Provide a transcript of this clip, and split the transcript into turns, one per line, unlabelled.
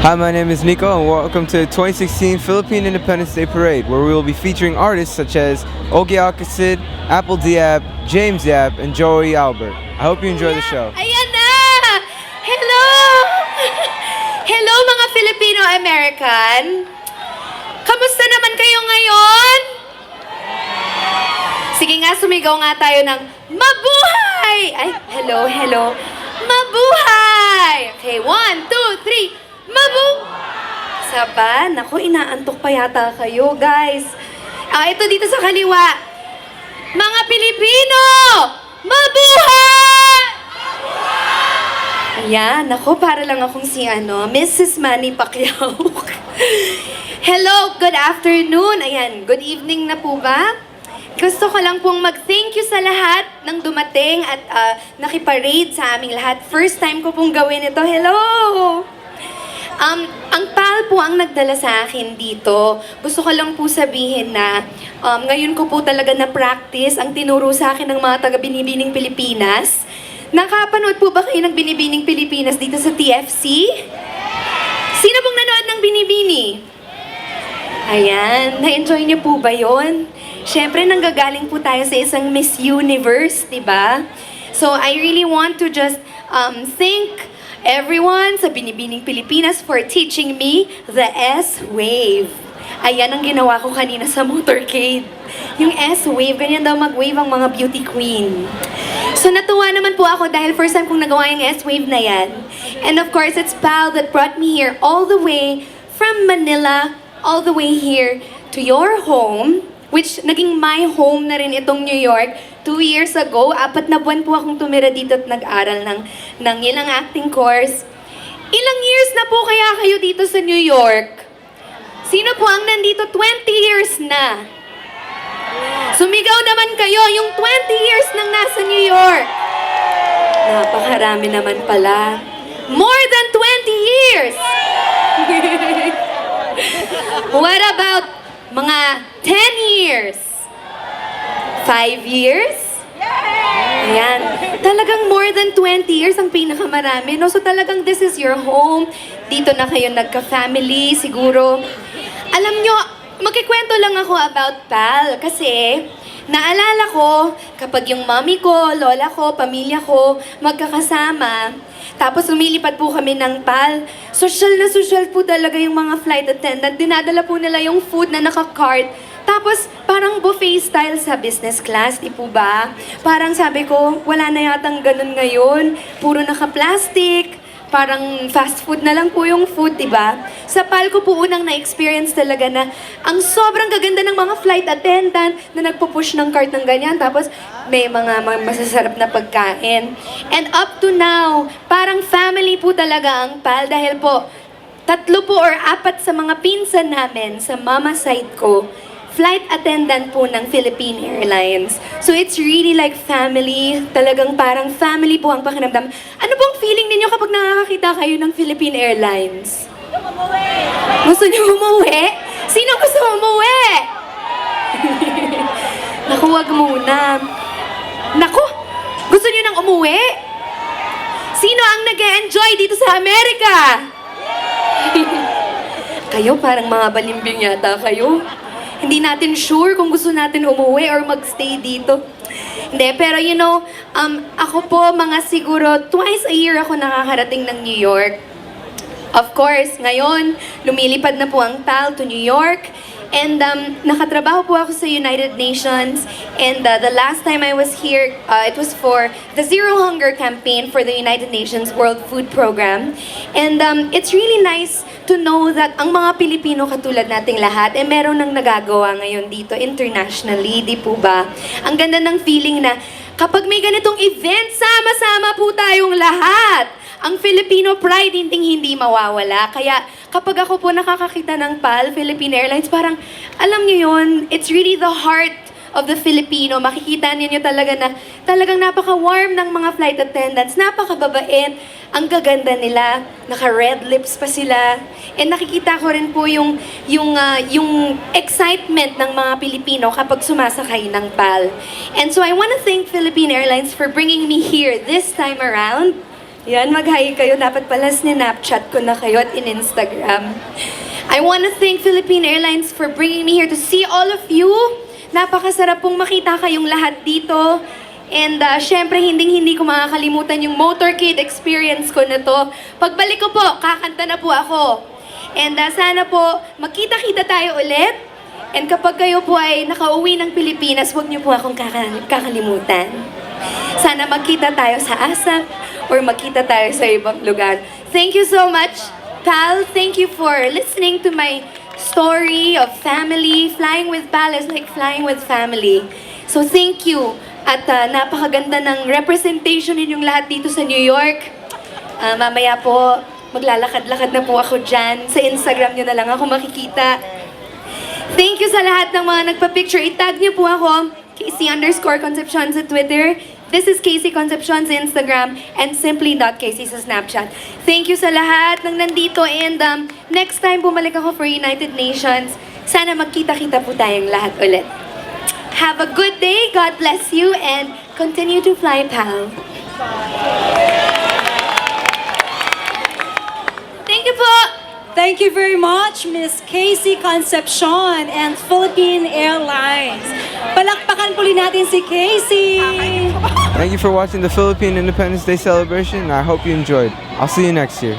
Hi, my name is Nico, and welcome to the 2016 Philippine Independence Day Parade, where we will be featuring artists such as Ogie Alcacid, Apple Diab, James Yap, and Joey Albert. I hope you enjoy the show.
Ayan na! Hello! Hello mga Filipino-American! Kamusta naman kayo ngayon? Sige nga, sumigaw nga tayo ng mabuhay! Ay, hello, hello. Mabuhay! Okay, 1, 2, 3. Saba, naku, inaantok pa yata kayo, guys. Ito dito sa kaliwa. Mga Pilipino! Mabuhay! Ayan, naku, para lang akong si Mrs. Manny Pacquiao. Hello, good afternoon. Ayan, good evening na po ba? Gusto ko lang pong mag-thank you sa lahat ng dumating at nakiparade sa aming lahat. First time ko pong gawin ito. Hello! Ang PAL po ang nagdala sa akin dito. Gusto ko lang po sabihin na ngayon ko po talaga na-practice ang tinuro sa akin ng mga taga-Binibining Pilipinas. Nakapanood po ba kayo ng Binibining Pilipinas dito sa TFC? Sino pong nanood ng Binibini? Ayan, na-enjoy niyo po ba yon? Siyempre, nanggagaling po tayo sa isang Miss Universe, di ba? So, I really want to just thank everyone sa Binibining Pilipinas for teaching me the S-Wave. Ayan ang ginawa ko kanina sa motorcade. Yung S-Wave, ganyan daw mag-wave ang mga beauty queen. So natuwa naman po ako dahil first time kong nagawa yung S-Wave na yan. And of course, it's PAL that brought me here all the way from Manila, all the way here to your home, which naging my home na rin itong New York. 2 years ago, 4 na buwan po akong tumira dito at nag-aral ng ilang acting course. Ilang years na po kaya kayo dito sa New York? Sino po ang nandito 20 years na? Sumigaw naman kayo, yung 20 years nang nasa New York. Napakarami naman pala. More than 20 years! What about mga 10 years? 5 years? Ayan. Talagang more than 20 years ang pinakamarami, no? So talagang this is your home. Dito na kayo nagka-family, siguro. Alam nyo, magkikwento lang ako about PAL kasi naalala ko kapag yung mommy ko, lola ko, pamilya ko magkakasama, tapos lumilipad po kami ng PAL. Social na social po talaga yung mga flight attendant. Dinadala po nila yung food na naka-cart. Tapos, parang buffet style sa business class, di po ba? Parang sabi ko, wala na yatang ganun ngayon. Puro naka-plastic. Parang fast food na lang po yung food, di ba? Sa PAL ko po unang na-experience talaga na ang sobrang gaganda ng mga flight attendant na nagpo-push ng cart ng ganyan. Tapos, may mga masasarap na pagkain. And up to now, parang family po talaga ang PAL dahil po, 3 po or 4 sa mga pinsan namin sa mama side ko, flight attendant po ng Philippine Airlines. So it's really like family. Talagang parang family po ang pakiramdam. Ano pong feeling ninyo kapag nakakakita kayo ng Philippine Airlines? Gusto niyo umuwi? Sino gusto umuwi? Naku, wag muna. Naku, gusto niyo nang umuwi? Sino ang nag-e-enjoy dito sa Amerika? Kayo parang mga balimbing yata kayo. Hindi natin sure kung gusto natin umuwi or magstay dito. Hindi, pero you know, ako po mga siguro twice a year ako nakakarating ng New York. Of course, ngayon, lumilipad na po ang PAL to New York. And nakatrabaho po ako sa United Nations. And the last time I was here, it was for the Zero Hunger campaign for the United Nations World Food Program. And it's really nice to know that ang mga Pilipino katulad nating lahat, meron nang nagagawa ngayon dito internationally, di po ba? Ang ganda ng feeling na kapag may ganitong event, sama-sama po tayong lahat. Ang Filipino pride hindi mawawala. Kaya kapag ako po nakakakita ng PAL, Philippine Airlines, parang alam niyo yun, it's really the heart of the Filipino. Makikita niyo talaga na talagang napaka-warm ng mga flight attendants, napakababait, ang gaganda nila, naka-red lips pa sila. And nakikita ko rin po yung excitement ng mga Pilipino kapag sumasakay ng PAL. And so I want to thank Philippine Airlines for bringing me here this time around. Yan, mag-hi kayo. Dapat pala Snapchat ko na kayo at in Instagram. I want to thank Philippine Airlines for bringing me here to see all of you. Napakasarap pong makita kayong lahat dito. And syempre, hindi ko makakalimutan yung motorcade experience ko na to. Pagbalik ko po, kakanta na po ako. And sana po, magkita-kita tayo ulit. And kapag kayo po ay nakauwi ng Pilipinas, huwag niyo po akong kakalimutan. Sana magkita tayo sa ASAP or magkita tayo sa ibang lugar. Thank you so much, pal. Thank you for listening to my story of family. Flying with pal is like flying with family. So thank you. At napakaganda ng representation ninyong lahat dito sa New York. Mamaya po, maglalakad-lakad na po ako dyan. Sa Instagram nyo na lang ako makikita. Thank you sa lahat ng mga nagpa-picture. I-tag niyo po ako, Casey_Concepcion sa Twitter. This is Casey Concepcion sa Instagram and simply.casey sa Snapchat. Thank you sa lahat ng nandito and next time bumalik ako for United Nations, sana magkita-kita po tayong lahat ulit. Have a good day, God bless you, and continue to fly, pal. Thank you po!
Thank you very much, Miss Casey Concepcion and Philippine Airlines. Palakpakan puli natin si Casey!
Thank you for watching the Philippine Independence Day celebration. I hope you enjoyed. I'll see you next year.